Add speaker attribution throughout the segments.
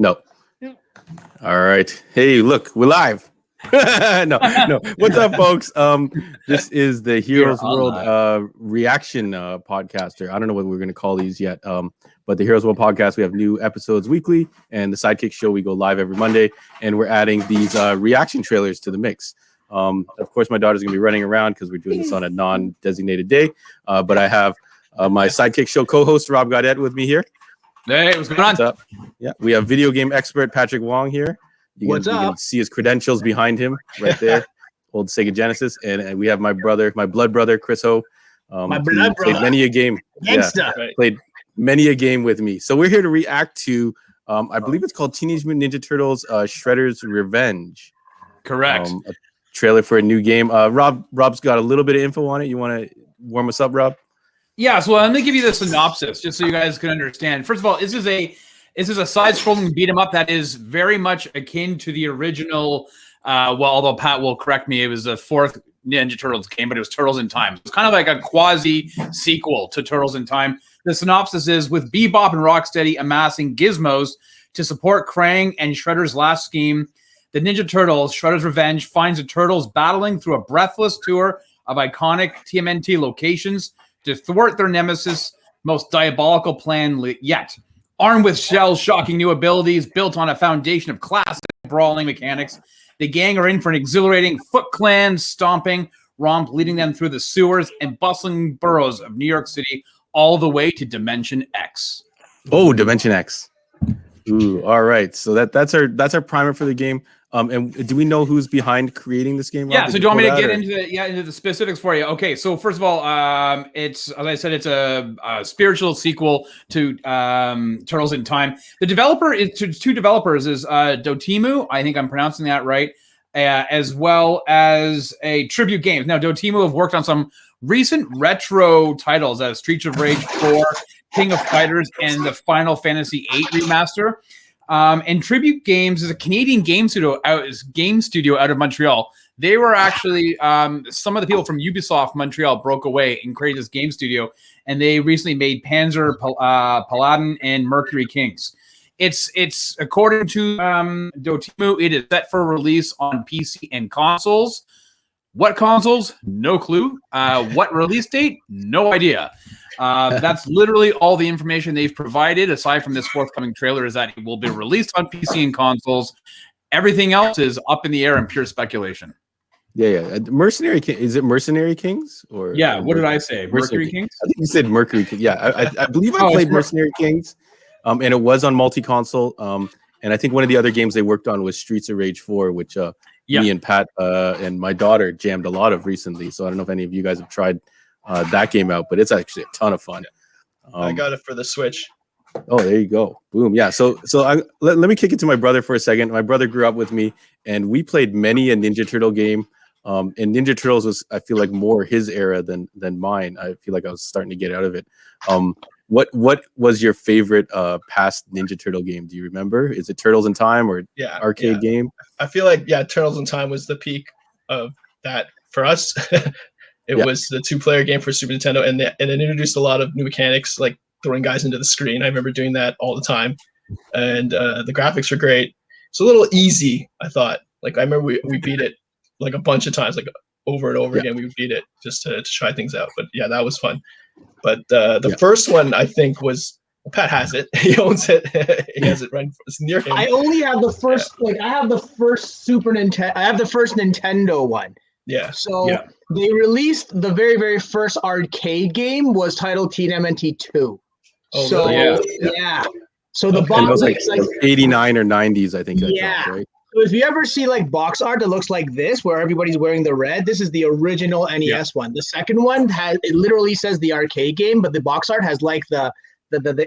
Speaker 1: No. All right. Hey, look, we're live. no. What's up, folks? This is the Heroes World reaction podcaster. I don't know what we're going to call these yet. But the Heroes World podcast, we have new episodes weekly, and the Sidekick show, we go live every Monday, and we're adding these reaction trailers to the mix. Of course, my daughter's going to be running around because we're doing this on a non-designated day. But I have my Sidekick show co-host, Rob Gaudet, with me here.
Speaker 2: Hey, what's going on?
Speaker 1: What's up? Yeah, we have video game expert Pat Wong here. You can see his credentials behind him right there. Old Sega Genesis. And we have my blood brother, Chris Ho.
Speaker 3: My blood brother.
Speaker 1: Played many a game. Played many a game with me. So we're here to react to, I believe it's called Teenage Mutant Ninja Turtles Shredder's Revenge.
Speaker 2: Correct.
Speaker 1: A trailer for a new game. Rob's got a little bit of info on it. You want to warm us up, Rob?
Speaker 2: Yeah, so let me give you the synopsis just so you guys can understand. First of all, this is a side-scrolling beat 'em up that is very much akin to the original. Although Pat will correct me, it was the fourth Ninja Turtles game, but it was Turtles in Time. It's kind of like a quasi sequel to Turtles in Time. The synopsis is: with Bebop and Rocksteady amassing gizmos to support Krang and Shredder's last scheme, the Ninja Turtles, Shredder's Revenge, finds the Turtles battling through a breathless tour of iconic TMNT locations to thwart their nemesis' most diabolical plan yet. Armed with Shell's shocking new abilities built on a foundation of classic brawling mechanics, the gang are in for an exhilarating Foot Clan stomping romp, leading them through the sewers and bustling boroughs of New York City, all the way to Dimension X.
Speaker 1: Oh, Dimension X. Ooh, all right. So that's our primer for the game. And do we know who's behind creating this game, Rob?
Speaker 2: Yeah, so do you want me to get into the specifics for you? Okay, so first of all, it's, as I said, it's a spiritual sequel to Turtles in Time. The developer is two developers is Dotemu, I think I'm pronouncing that right, as well as a Tribute Games. Now, Dotemu have worked on some recent retro titles as Streets of Rage 4, King of Fighters, and the Final Fantasy VIII remaster. And Tribute Games is a Canadian game studio out of Montreal. They were actually some of the people from Ubisoft Montreal broke away and created this game studio, and they recently made Panzer Paladin and Mercenary Kings. It's according to Dotemu, it is set for release on PC and consoles. What consoles? No clue. What release date? No idea. That's literally all the information they've provided, aside from this forthcoming trailer, is that it will be released on PC and consoles. Everything else is up in the air and pure speculation.
Speaker 1: Yeah. Mercenary King. Is it Mercenary Kings? Or
Speaker 2: what did I say? Mercury Kings?
Speaker 1: I think you said Mercury King. Yeah, I believe I played Mercenary Kings, and it was on multi-console. And I think one of the other games they worked on was Streets of Rage 4, which me and Pat and my daughter jammed a lot of recently. So I don't know if any of you guys have tried that game out, but it's actually a ton of fun.
Speaker 3: I got it for the Switch.
Speaker 1: Oh, there you go. Boom. Yeah. So let me kick it to my brother for a second. My brother grew up with me, and we played many a Ninja Turtle game. And Ninja Turtles was, I feel like, more his era than mine. I feel like I was starting to get out of it. What was your favorite past Ninja Turtle game? Do you remember? Is it Turtles in Time or arcade game?
Speaker 3: I feel like Turtles in Time was the peak of that for us. It was the 2-player game for Super Nintendo, and it introduced a lot of new mechanics, like throwing guys into the screen. I remember doing that all the time, and the graphics were great. It's a little easy, I thought. Like, I remember we beat it like a bunch of times, like over and over again. We would beat it just to try things out. But yeah, that was fun. But the first one, I think, was Pat has it. He owns it. He has it right near him.
Speaker 4: I only have the first. I have the first Super Nintendo. I have the first Nintendo one.
Speaker 3: Yeah.
Speaker 4: So they released the very, very first arcade game was titled TMNT 2.
Speaker 3: Oh,
Speaker 4: so
Speaker 3: really?
Speaker 4: So the box
Speaker 1: was like 89 or 90s, I think.
Speaker 4: Yeah.
Speaker 1: Dropped, right?
Speaker 4: So if you ever see like box art that looks like this, where everybody's wearing the red, this is the original NES one. The second one it literally says the arcade game, but the box art has like the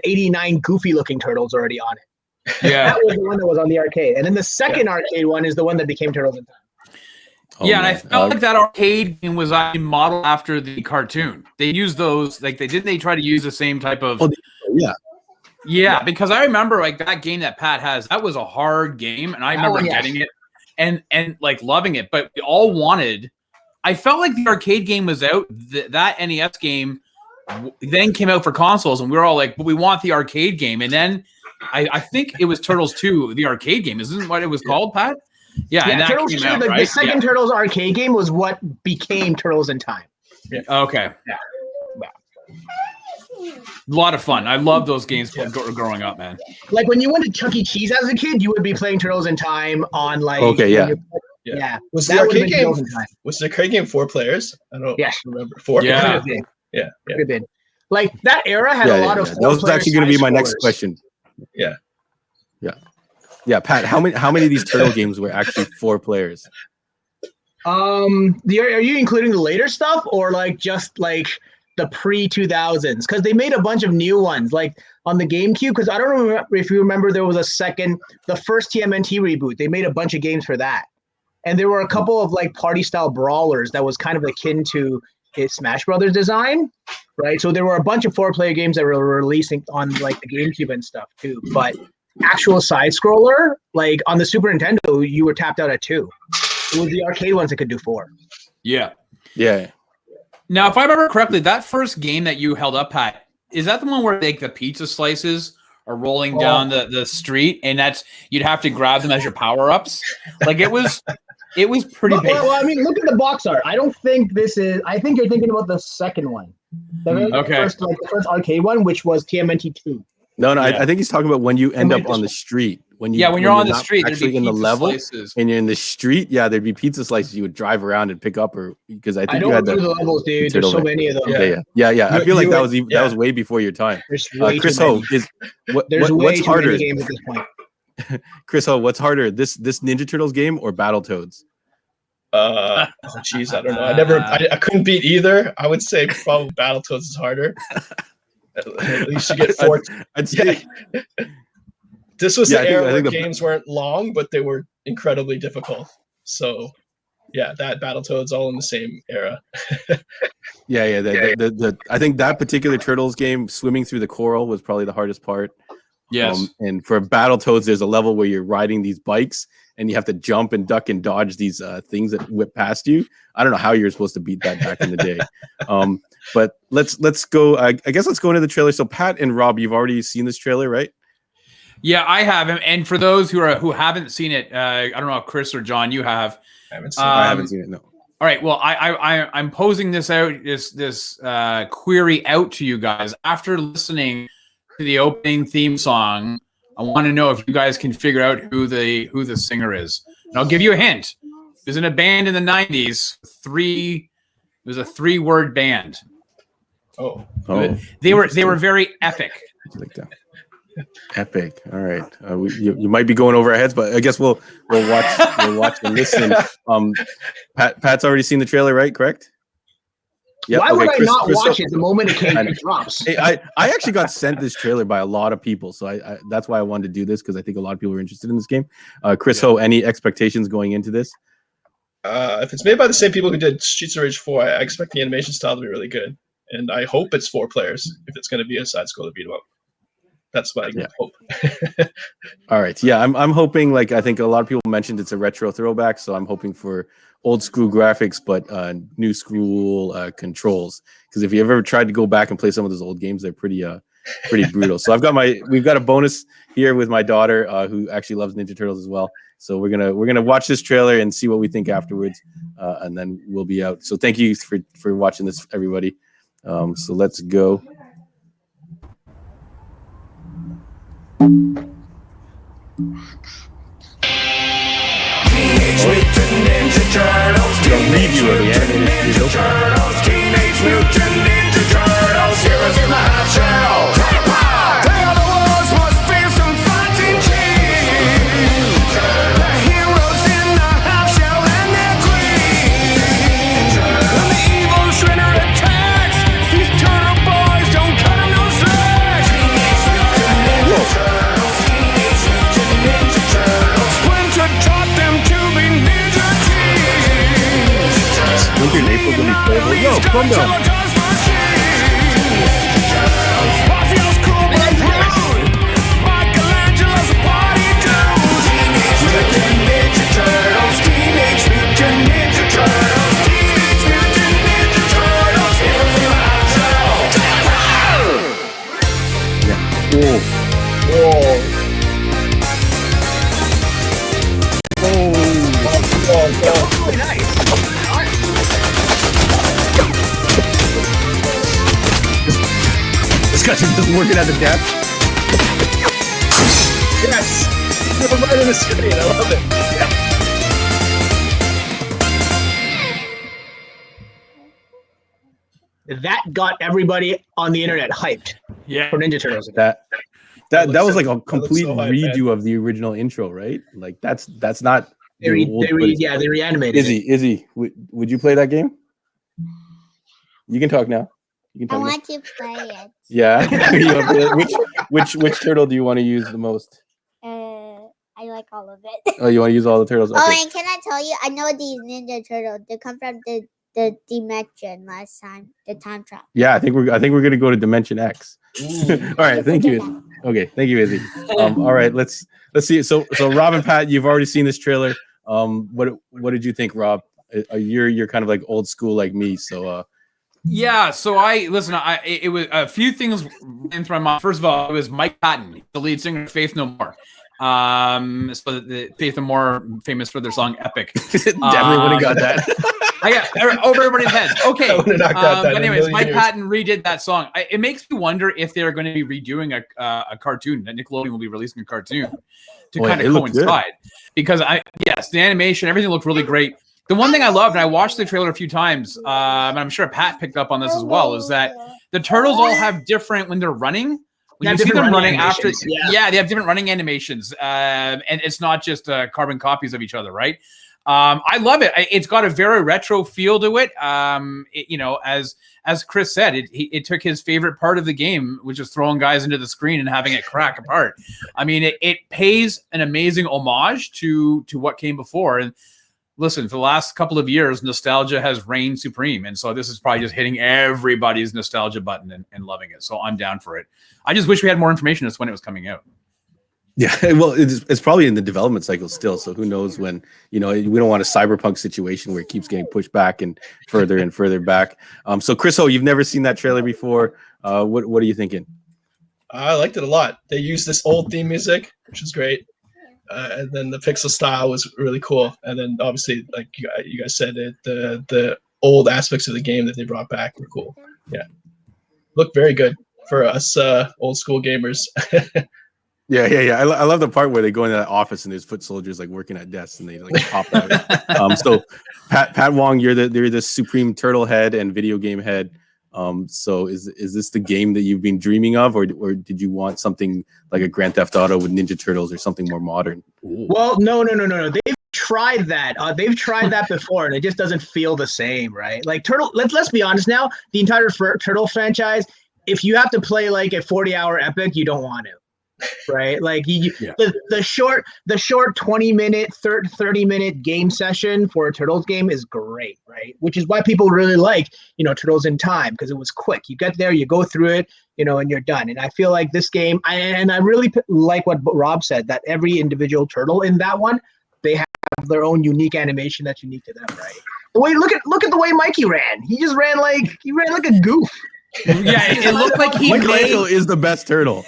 Speaker 4: 89 goofy looking turtles already on it.
Speaker 2: Yeah.
Speaker 4: That was the one that was on the arcade. And then the second arcade one is the one that became Turtles in Time.
Speaker 2: And I felt like that arcade game was modeled after the cartoon. They used those, like they try to use the same type of because I remember like that game that Pat has, that was a hard game, and I remember getting it and like loving it, but we all wanted, I felt like the arcade game was out, that NES game then came out for consoles, and we were all like, but we want the arcade game. And then I think it was Turtles 2, the arcade game. Isn't what it was called, Pat? Yeah, and that
Speaker 4: Turtles
Speaker 2: came
Speaker 4: 2,
Speaker 2: out,
Speaker 4: the
Speaker 2: right?
Speaker 4: second Turtles arcade game was what became Turtles in Time.
Speaker 2: Okay.
Speaker 4: Yeah.
Speaker 2: A lot of fun. I love those games growing up, man.
Speaker 4: Like when you went to Chuck E. Cheese as a kid, you would be playing Turtles in Time on like.
Speaker 1: Okay, yeah.
Speaker 4: Yeah.
Speaker 3: Was
Speaker 4: That
Speaker 3: the
Speaker 4: would've
Speaker 3: arcade
Speaker 4: been
Speaker 3: game?
Speaker 4: Turtles in Time.
Speaker 3: Was the arcade game 4 players? I don't remember. 4.
Speaker 2: Yeah.
Speaker 4: Could have been.
Speaker 3: Yeah.
Speaker 4: Could have been. Like that era had a lot of.
Speaker 1: That was actually going to be my next question.
Speaker 3: Yeah.
Speaker 1: Yeah, Pat, how many of these Turtle games were actually 4 players?
Speaker 4: Are you including the later stuff or like just like the pre-2000s? Because they made a bunch of new ones like on the GameCube. Because I don't remember if you remember, there was the first TMNT reboot. They made a bunch of games for that, and there were a couple of like party-style brawlers that was kind of akin to his Smash Brothers design, right? So there were a bunch of 4-player games that were releasing on like the GameCube and stuff too. But actual side scroller, like on the Super Nintendo, you were tapped out at 2. It was the arcade ones that could do 4.
Speaker 2: Yeah.
Speaker 1: Now,
Speaker 2: if I remember correctly, that first game that you held up, Pat, is that the one where like the pizza slices are rolling down the street, and you'd have to grab them as your power-ups? Like it was pretty big.
Speaker 4: Well, I mean, look at the box art. I don't think this is. I think you're thinking about the second one. The first arcade one, which was TMNT 2.
Speaker 1: No, I think he's talking about when you end up on the street. When you're on the street, actually in the level, slices. And you're in the street, there'd be pizza slices you would drive around and pick up, or because I think you had the
Speaker 4: levels, dude. There's so many of them.
Speaker 1: Yeah. I feel like that was way before your time. Chris Ho, what's harder? Games at this point. Chris Ho, what's harder, this Ninja Turtles game or Battletoads?
Speaker 3: I don't know. I couldn't beat either. I would say probably Battletoads is harder. At least you get 4.
Speaker 1: I'd say.
Speaker 3: This was the era where games weren't long, but they were incredibly difficult. So, that Battletoads all in the same era.
Speaker 1: I think that particular Turtles game, swimming through the coral, was probably the hardest part.
Speaker 2: Yes.
Speaker 1: And for Battletoads, there's a level where you're riding these bikes and you have to jump and duck and dodge these things that whip past you. I don't know how you're supposed to beat that back in the day. But let's go. I guess let's go into the trailer. So Pat and Rob, you've already seen this trailer, right?
Speaker 2: Yeah, I have. And for those who haven't seen it, I don't know if Chris or John, you have.
Speaker 3: I haven't seen it.
Speaker 1: I haven't seen it. No.
Speaker 2: All right. Well, I'm posing this query out to you guys after listening to the opening theme song. I want to know if you guys can figure out who the singer is. And I'll give you a hint. It was in a band in the 90s. It was a 3-word band.
Speaker 3: Oh.
Speaker 2: They were very epic.
Speaker 1: Like that. Epic. All right. You might be going over our heads, but I guess we'll watch and listen. Pat's already seen the trailer, right? Correct?
Speaker 4: Yeah. Why would I not watch it the moment it drops?
Speaker 1: Hey, I actually got sent this trailer by a lot of people, so I that's why I wanted to do this, because I think a lot of people are interested in this game. Chris Ho, any expectations going into this?
Speaker 3: If it's made by the same people who did Streets of Rage 4, I expect the animation style to be really good, and I hope it's 4 players if it's going to be a side-scroller beat 'em up. That's what I hope.
Speaker 1: All right. Yeah, I'm hoping, like, I think a lot of people mentioned it's a retro throwback, so I'm hoping for old school graphics, but new school controls. Because if you ever tried to go back and play some of those old games, they're pretty brutal. So we've got a bonus here with my daughter who actually loves Ninja Turtles as well. So we're gonna watch this trailer and see what we think afterwards, and then we'll be out. So thank you for watching this, everybody. So let's go.
Speaker 5: Teenage Mutant Ninja Turtles, Teenage Mutant Ninja Turtles, Teenage Mutant Ninja Turtles, heroes in the hot shell. They are the ones most fearsome fighting change. The heroes in the half shell and their queen. When the evil Shredder attacks, these turtle boys don't cut them no slack. Teenage Mutant Ninja Turtles, Teenage Mutant Ninja Turtles, Splinter taught them to be ninja teens.
Speaker 1: Splinter and April gonna be playable. Yo, calm down.
Speaker 3: Whoa.
Speaker 1: just working at the desk.
Speaker 3: Yes, right on the screen. I love it.
Speaker 4: That got everybody on the internet hyped for Ninja Turtles.
Speaker 1: That was like a
Speaker 3: looks
Speaker 1: complete
Speaker 3: so hype, man.
Speaker 1: redo of the original intro, right? Like that's not.
Speaker 4: They reanimated.
Speaker 1: Izzy, would you play that game? You can talk now. You can
Speaker 6: I
Speaker 1: talk
Speaker 6: want to play it.
Speaker 1: Yeah. which turtle do you want to use the most?
Speaker 6: I like all of it.
Speaker 1: Oh, you want to use all the turtles? Okay.
Speaker 6: Oh, and can I tell you? I know these Ninja Turtles. They come from the dimension last time, the time trap.
Speaker 1: Yeah, I think we're gonna go to Dimension X. All right, thank you. Izzy. Okay, thank you, Izzy. All right, let's see. So Rob and Pat, you've already seen this trailer. What did you think, Rob? You're kind of like old school like me, so.
Speaker 2: Yeah, so it was a few things in my mind. First of all, it was Mike Patton, the lead singer of Faith No More. So the Faith No More, famous for their song Epic.
Speaker 1: Definitely would have got that.
Speaker 2: I got over everybody's heads. Okay.
Speaker 3: I would've not got that
Speaker 2: But
Speaker 3: in a
Speaker 2: anyways,
Speaker 3: million
Speaker 2: Mike
Speaker 3: years.
Speaker 2: Patton redid that song. It makes me wonder if they're going to be redoing a cartoon, that Nickelodeon will be releasing a cartoon to kind of coincide. Because the animation, everything looked really great. The one thing I loved, and I watched the trailer a few times, and I'm sure Pat picked up on this as well, is that the turtles all have different when they're running. When you see them running after, they have different running animations, and it's not just carbon copies of each other, right? I love it. It's got a very retro feel to it. As Chris said, it took his favorite part of the game, which is throwing guys into the screen and having it crack apart. I mean, it pays an amazing homage to what came before. And listen, for the last couple of years, nostalgia has reigned supreme. And so this is probably just hitting everybody's nostalgia button and loving it. So I'm down for it. I just wish we had more information as to when it was coming out.
Speaker 1: Yeah, well, it's probably in the development cycle still. So who knows when, we don't want a cyberpunk situation where it keeps getting pushed back and further back. So Chris, you've never seen that trailer before. What are you thinking?
Speaker 3: I liked it a lot. They used this old theme music, which is great. And then the pixel style was really cool. And then obviously, like you guys said, the old aspects of the game that they brought back were cool. Yeah, looked very good for us old school gamers.
Speaker 1: Yeah. I love the part where they go into that office and there's foot soldiers like working at desks and they like pop out. So Pat Wong, you're the supreme turtle head and video game head. So is this the game that you've been dreaming of, or did you want something like a Grand Theft Auto with Ninja Turtles or something more modern?
Speaker 4: Well, no. They've tried that. They've tried that before, and it just doesn't feel the same, right? Like Turtle. Let's be honest now. The entire Turtle franchise. If you have to play like a 40-hour epic, you don't want to. Right, like the short 20-minute 30-minute game session for a Turtles game is great, right? Which is why people really like Turtles in Time, because it was quick. You get there, you go through it, and you're done. And I feel like this game, I really like what Rob said, that every individual turtle in that one, they have their own unique animation that's unique to them, right? The way look at the way Mikey ran. He just ran like a goof.
Speaker 2: Yeah, it looked like
Speaker 1: Michelangelo is the best turtle.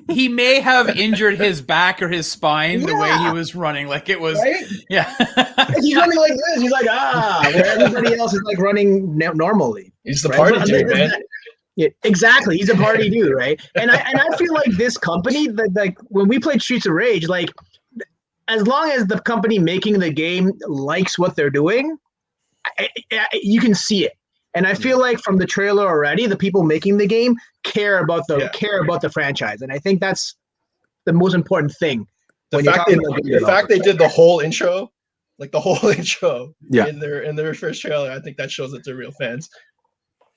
Speaker 2: He may have injured his back or his spine the way he was running. Like it was,
Speaker 4: right?
Speaker 2: Yeah.
Speaker 4: He's running like this. He's like, where everybody else is like running normally.
Speaker 3: He's the party dude, man.
Speaker 4: Yeah, exactly. He's a party dude, right? And I feel like this company, like when we played Streets of Rage, like as long as the company making the game likes what they're doing, you can see it. And I feel like from the trailer already, the people making the game care about the franchise, and I think that's the most important thing.
Speaker 3: The fact they did the whole intro, in their first trailer, I think that shows that they're real fans.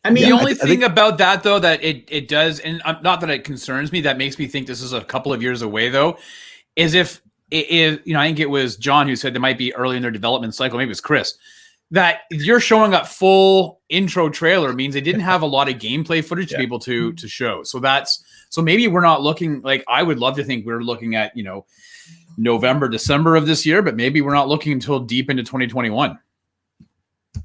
Speaker 2: I mean, the only thing about that though that it does, and not that it concerns me, that makes me think this is a couple of years away though, is if I think it was John who said they might be early in their development cycle, maybe it was Chris. That you're showing up full intro trailer means they didn't have a lot of gameplay footage to be able to show. So maybe we're not looking like, I would love to think we're looking at, November, December of this year, but maybe we're not looking until deep into 2021.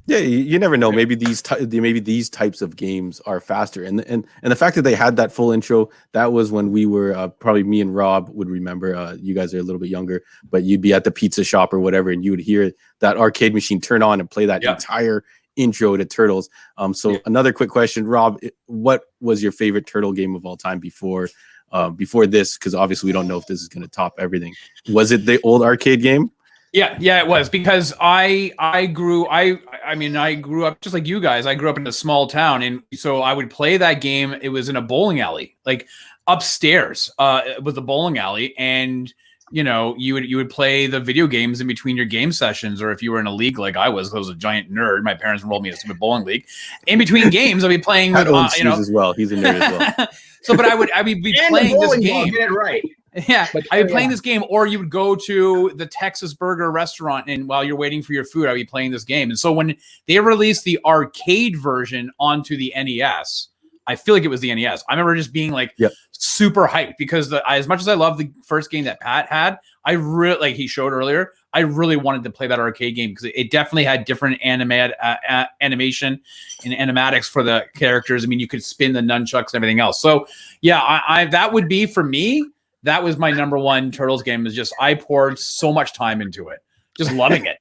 Speaker 1: Yeah, you never know. Maybe these types of games are faster, and the fact that they had that full intro, that was when we were probably me and Rob would remember. You guys are a little bit younger, but you'd be at the pizza shop or whatever, and you would hear that arcade machine turn on and play that entire intro to Turtles. So another quick question, Rob, what was your favorite Turtle game of all time before this? Because obviously we don't know if this is going to top everything. Was it the old arcade game?
Speaker 2: Yeah, it was, because I grew up just like you guys. I grew up in a small town, and so I would play that game. It was in a bowling alley, like upstairs, was a bowling alley, and you would play the video games in between your game sessions, or if you were in a league like I was a giant nerd. My parents enrolled me in a stupid bowling league. In between games, I'd be playing with
Speaker 1: as well. He's a nerd as well.
Speaker 2: So, but I'd be playing this game.
Speaker 4: Get it right.
Speaker 2: Yeah, I'd be playing this game, or you would go to the Texas Burger restaurant, and while you're waiting for your food, I'd be playing this game. And so when they released the arcade version onto the NES, I feel like it was the NES. I remember just being like super hyped, because as much as I love the first game that Pat had, I really, like he showed earlier, I really wanted to play that arcade game, because it definitely had different animation and animatics for the characters. I mean, you could spin the nunchucks and everything else. So yeah, I that would be for me. That was my number one Turtles game. Is just I poured so much time into it, just loving it.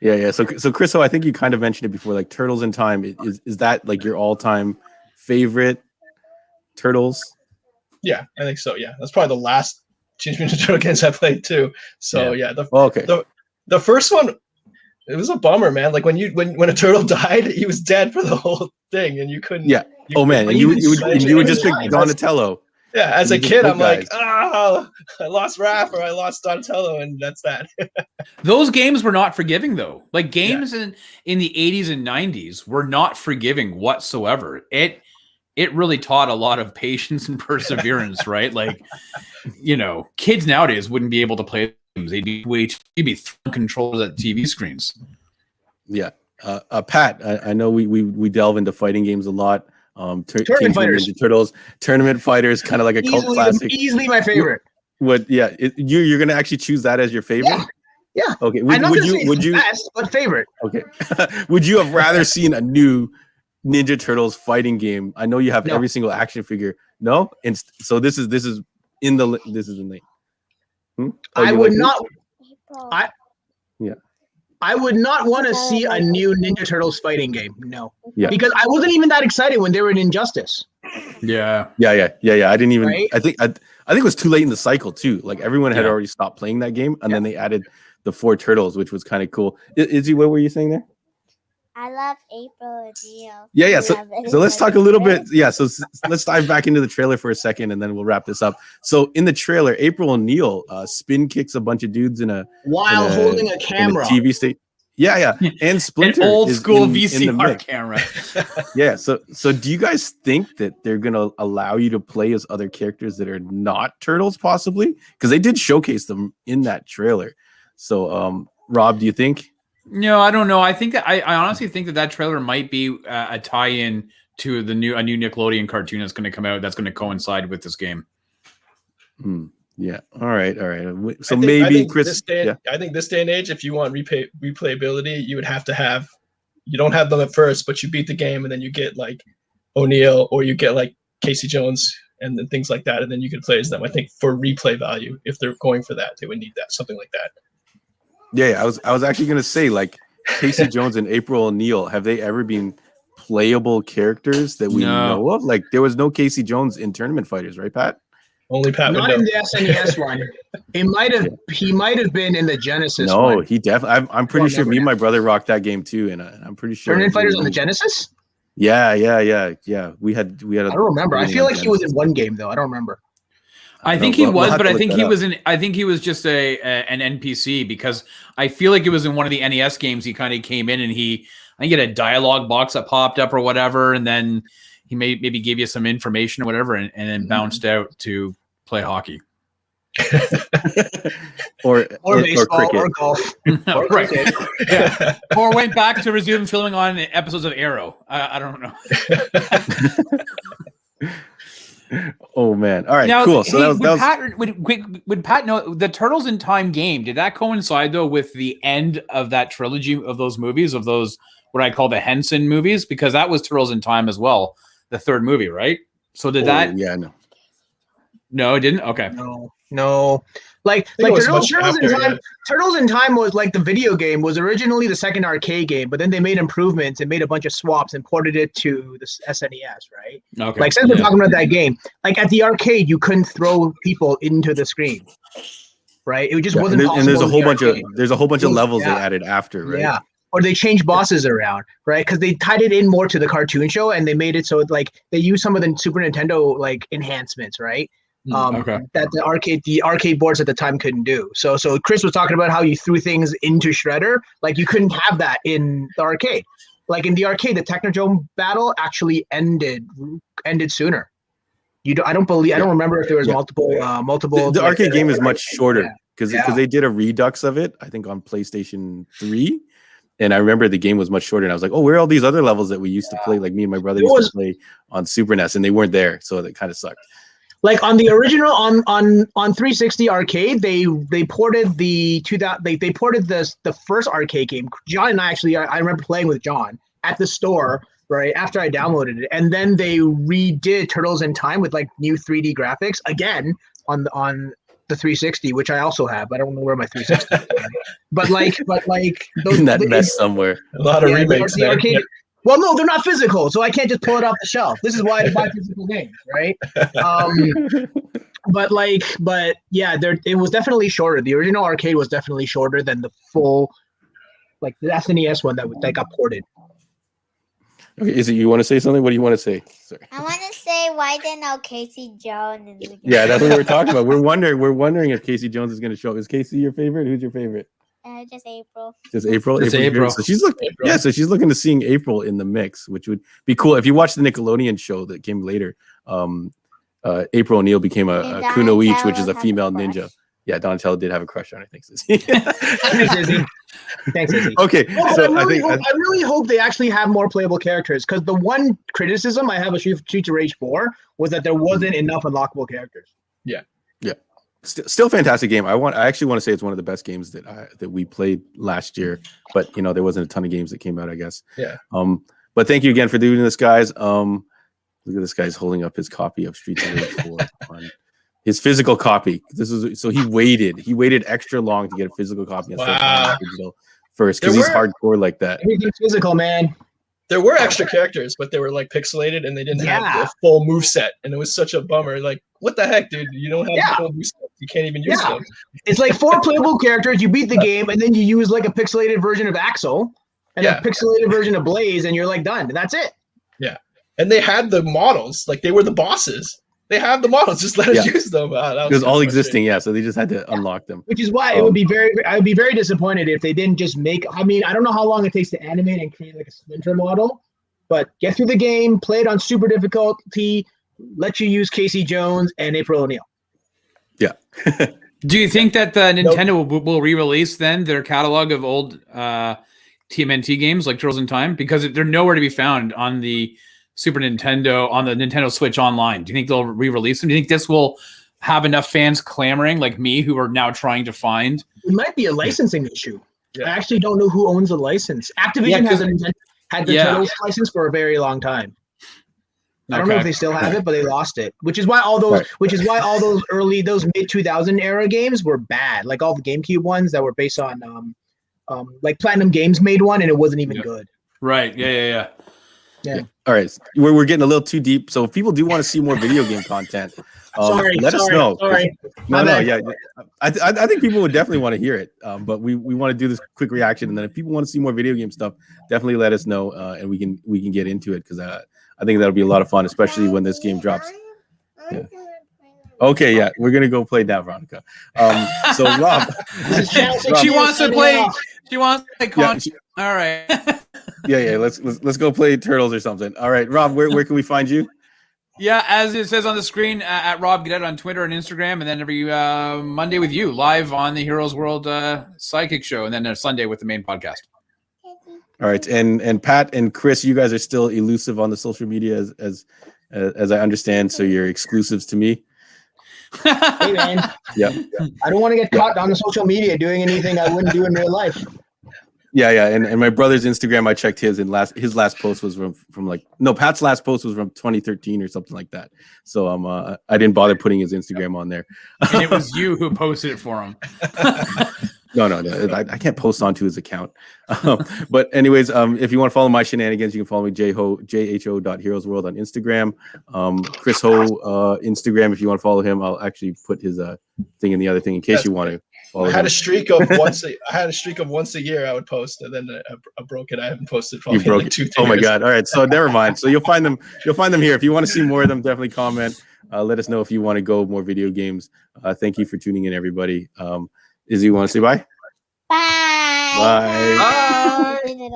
Speaker 1: Yeah. So Chris, I think you kind of mentioned it before. Like Turtles in Time, is that like your all-time favorite Turtles?
Speaker 3: Yeah, I think so. Yeah, that's probably the last Teenage Mutant Ninja Turtle games I played too. So the first one, it was a bummer, man. Like when a turtle died, he was dead for the whole thing, and you couldn't.
Speaker 1: Yeah. And you would just pick Donatello.
Speaker 3: Yeah, as a kid, I'm like, I lost Raph or I lost Donatello, and that's that.
Speaker 2: Those games were not forgiving, though. Like games in the 80s and 90s were not forgiving whatsoever. It really taught a lot of patience and perseverance, right? Like, kids nowadays wouldn't be able to play games. They'd be throwing controllers at TV screens.
Speaker 1: Yeah. Pat, I know we delve into fighting games a lot.
Speaker 4: Tournament Fighters,
Speaker 1: Ninja Turtles, Tournament Fighters, kind of like a cult classic.
Speaker 4: Easily my favorite.
Speaker 1: You're gonna actually choose that as your favorite?
Speaker 4: Yeah.
Speaker 1: Okay.
Speaker 4: Would you best, but favorite?
Speaker 1: Okay. Would you have rather seen a new Ninja Turtles fighting game? I know you have every single action figure. No, and so this is in the
Speaker 4: I would not. I would not want to see a new Ninja Turtles fighting game. No.
Speaker 1: Yeah.
Speaker 4: Because I wasn't even that excited when they were in Injustice.
Speaker 2: Yeah.
Speaker 1: I didn't even. Right? I think it was too late in the cycle too. Like everyone had already stopped playing that game, and then they added the 4 Turtles, which was kind of cool. Izzy, what were you saying there?
Speaker 6: I love April and Neil.
Speaker 1: Yeah. So let's talk a little bit. Yeah. So let's dive back into the trailer for a second, and then we'll wrap this up. So in the trailer, April and Neil spin kicks a bunch of dudes
Speaker 4: while holding a camera.
Speaker 1: TV state. Yeah. And Splinter,
Speaker 2: an old school VCR camera.
Speaker 1: Yeah. So do you guys think that they're gonna allow you to play as other characters that are not Turtles, possibly? Because they did showcase them in that trailer. So, Rob, do you think?
Speaker 2: No, I don't know. I think that I honestly think that trailer might be a tie-in to a new Nickelodeon cartoon that's going to come out. That's going to coincide with this game.
Speaker 1: Yeah. All right. So maybe Chris.
Speaker 3: I think this day and age, if you want replayability, you would have to have. You don't have them at first, but you beat the game, and then you get like O'Neill, or you get like Casey Jones, and then things like that, and then you can play as them. I think for replay value, if they're going for that, they would need something like that.
Speaker 1: Yeah, I was actually gonna say, like, Casey Jones and April O'Neil, have they ever been playable characters that we know of? Like, there was no Casey Jones in Tournament Fighters, right, Pat?
Speaker 3: Only Pat.
Speaker 4: Not in the SNES one. He might have been in the Genesis.
Speaker 1: No,
Speaker 4: one.
Speaker 1: he definitely. I'm pretty sure me and my brother rocked that game too, and I'm pretty sure.
Speaker 4: Tournament Fighters on the Genesis.
Speaker 1: Yeah. We had.
Speaker 4: I don't remember. I feel like he was in one game though. I don't remember.
Speaker 2: I think he was, but I think he was in. I think he was just an NPC, because I feel like it was in one of the NES games. He kind of came in and I think he had a dialogue box that popped up or whatever, and then he maybe gave you some information or whatever, and then bounced out to play hockey,
Speaker 4: or baseball,
Speaker 1: cricket,
Speaker 4: or golf,
Speaker 2: or right? Yeah, or went back to resume filming on episodes of Arrow. I don't know.
Speaker 1: Oh man! All right,
Speaker 2: now,
Speaker 1: cool. So
Speaker 2: would Pat know the Turtles in Time game? Did that coincide though with the end of that trilogy of those movies, of those what I call the Henson movies? Because that was Turtles in Time as well, the third movie, right? So did that?
Speaker 1: Yeah, no.
Speaker 2: No, it didn't. Okay.
Speaker 4: No. Like
Speaker 3: it was
Speaker 4: Turtles
Speaker 3: much after,
Speaker 4: in Time.
Speaker 3: yeah.
Speaker 4: Turtles in Time was like the video game was originally the second arcade game, but then they made improvements and made a bunch of swaps and ported it to the SNES, right?
Speaker 2: Okay.
Speaker 4: Like since we're talking about that game, like at the arcade, you couldn't throw people into the screen, right? It just wasn't possible.
Speaker 1: And there's a
Speaker 4: in
Speaker 1: whole
Speaker 4: the
Speaker 1: bunch
Speaker 4: arcade.
Speaker 1: of levels they added after, right?
Speaker 4: Yeah. Or they changed bosses around, right? Because they tied it in more to the cartoon show, and they made it so like they used some of the Super Nintendo like enhancements, right? That the arcade boards at the time couldn't do. So Chris was talking about how you threw things into Shredder, like you couldn't have that in the arcade. Like in the arcade, the Technodrome battle actually ended sooner. I don't remember if there was multiple.
Speaker 1: The arcade game is much shorter because
Speaker 4: Yeah.
Speaker 1: they did a redux of it, I think, on PlayStation 3. And I remember the game was much shorter, and I was like, "Oh, where are all these other levels that we used to play? Like me and my brother used to play on Super NES, and they weren't there, so that kind of sucked."
Speaker 4: Like on the original on 360 arcade, they ported the first arcade game. John and I remember playing with John at the store right after I downloaded it, and then they redid Turtles in Time with like new 3D graphics again on the 360, which I also have. I don't know where my 360 is. But those,
Speaker 1: in that mess somewhere.
Speaker 3: A lot of remakes
Speaker 4: the
Speaker 3: there.
Speaker 4: arcade, well, no, they're not physical, so I can't just pull it off the shelf. This is why I buy physical games, right? But yeah, it was definitely shorter. The original arcade was definitely shorter than the full, like the SNES one that got ported.
Speaker 1: Okay, Izzy, you want to say something? What do you want to say? Sorry.
Speaker 6: I want to say why didn't know Casey Jones in the game?
Speaker 1: Yeah, that's what we're talking about. We're wondering if Casey Jones is going to show up. Is Casey your favorite? Who's your favorite?
Speaker 6: Just April.
Speaker 1: Just April.
Speaker 2: Just April.
Speaker 1: So she's looking. Yeah, so she's looking to seeing April in the mix, which would be cool. If you watch the Nickelodeon show that came later, April O'Neil became a Kunoichi, which is a female ninja. Yeah, Donatello did have a crush on her. Thanks, Izzy.
Speaker 4: Thanks, Izzy. Thanks, Izzy.
Speaker 1: Okay,
Speaker 4: Well,
Speaker 1: so
Speaker 4: I really hope they actually have more playable characters, because the one criticism I have of Streets of Rage 4 was that there wasn't enough unlockable characters.
Speaker 1: Still fantastic game. I actually want to say it's one of the best games that we played last year, but there wasn't a ton of games that came out, I guess.
Speaker 3: Yeah.
Speaker 1: But thank you again for doing this, guys. Look at this guy's holding up his copy of Streets of Rage 4 on his physical copy. So he waited extra long to get a physical copy instead of digital first, because he's hardcore like that.
Speaker 4: Everything's physical, man.
Speaker 3: There were extra characters, but they were like pixelated and they didn't have the full move set, and it was such a bummer. Like, what the heck, dude? You don't have the full move set. You can't even use them.
Speaker 4: It's like 4 playable characters. You beat the game, and then you use like a pixelated version of Axel and a pixelated version of Blaze, and you're like done. And that's it.
Speaker 3: Yeah, and they had the models, like they were the bosses. They have the models. Just let us use them.
Speaker 1: It was all existing, so they just had to unlock them.
Speaker 4: Which is why I would be very disappointed if they didn't just make. I mean, I don't know how long it takes to animate and create like a Splinter model, but get through the game, play it on super difficulty, let you use Casey Jones and April O'Neil.
Speaker 1: Yeah.
Speaker 2: Do you think that Nintendo will re-release then their catalog of old TMNT games like Turtles in Time, because they're nowhere to be found on the Super Nintendo, on the Nintendo Switch Online? Do you think they'll re-release them? Do you think this will have enough fans clamoring like me who are now trying to find?
Speaker 4: It might be a licensing issue. I actually don't know who owns the license. Activision had the Turtles license for a very long time. I don't know if they still have it, but they lost it. Which is why all those mid 2000 era games were bad. Like all the GameCube ones that were based on like Platinum Games made one and it wasn't even good.
Speaker 2: Right. Yeah.
Speaker 1: All right, we're getting a little too deep. So if people do want to see more video game content, let us know.
Speaker 4: Sorry.
Speaker 1: I think people would definitely want to hear it. But we want to do this quick reaction, and then if people want to see more video game stuff, definitely let us know, and we can get into it, because I think that'll be a lot of fun, especially when this game drops. Yeah. Okay, yeah, we're gonna go play that, Veronica. So Rob,
Speaker 2: she wants to play. She wants to play. All right.
Speaker 1: Yeah. Let's go play Turtles or something. All right, Rob, where can we find you?
Speaker 2: Yeah, as it says on the screen, at Rob Gadet on Twitter and Instagram, and then every Monday with you live on the Heroes World Sidekick show, and then Sunday with the main podcast.
Speaker 1: All right, and Pat and Chris, you guys are still elusive on the social media as I understand, so you're exclusives to me.
Speaker 4: Hey man,
Speaker 1: yeah.
Speaker 4: I don't want to get caught on the social media doing anything I wouldn't do in real life.
Speaker 1: Yeah. And my brother's Instagram, I checked his, and his last post was from like, no, Pat's last post was from 2013 or something like that. So I didn't bother putting his Instagram on there.
Speaker 2: And it was you who posted it for him.
Speaker 1: No. I can't post onto his account. But anyways, if you want to follow my shenanigans, you can follow me jho.heroesworld on Instagram. Chris Ho Instagram. If you want to follow him, I'll actually put his thing in the other thing in case you want to follow him.
Speaker 3: I had a streak of once a year I would post, and then I broke it. I haven't posted probably in like 2 years.
Speaker 1: Oh my god! All right, so never mind. So you'll find them here. If you want to see more of them, definitely comment. Let us know if you want to go more video games. Thank you for tuning in, everybody. Izzy, you want to say bye?
Speaker 6: Bye.
Speaker 1: Bye.
Speaker 2: Bye.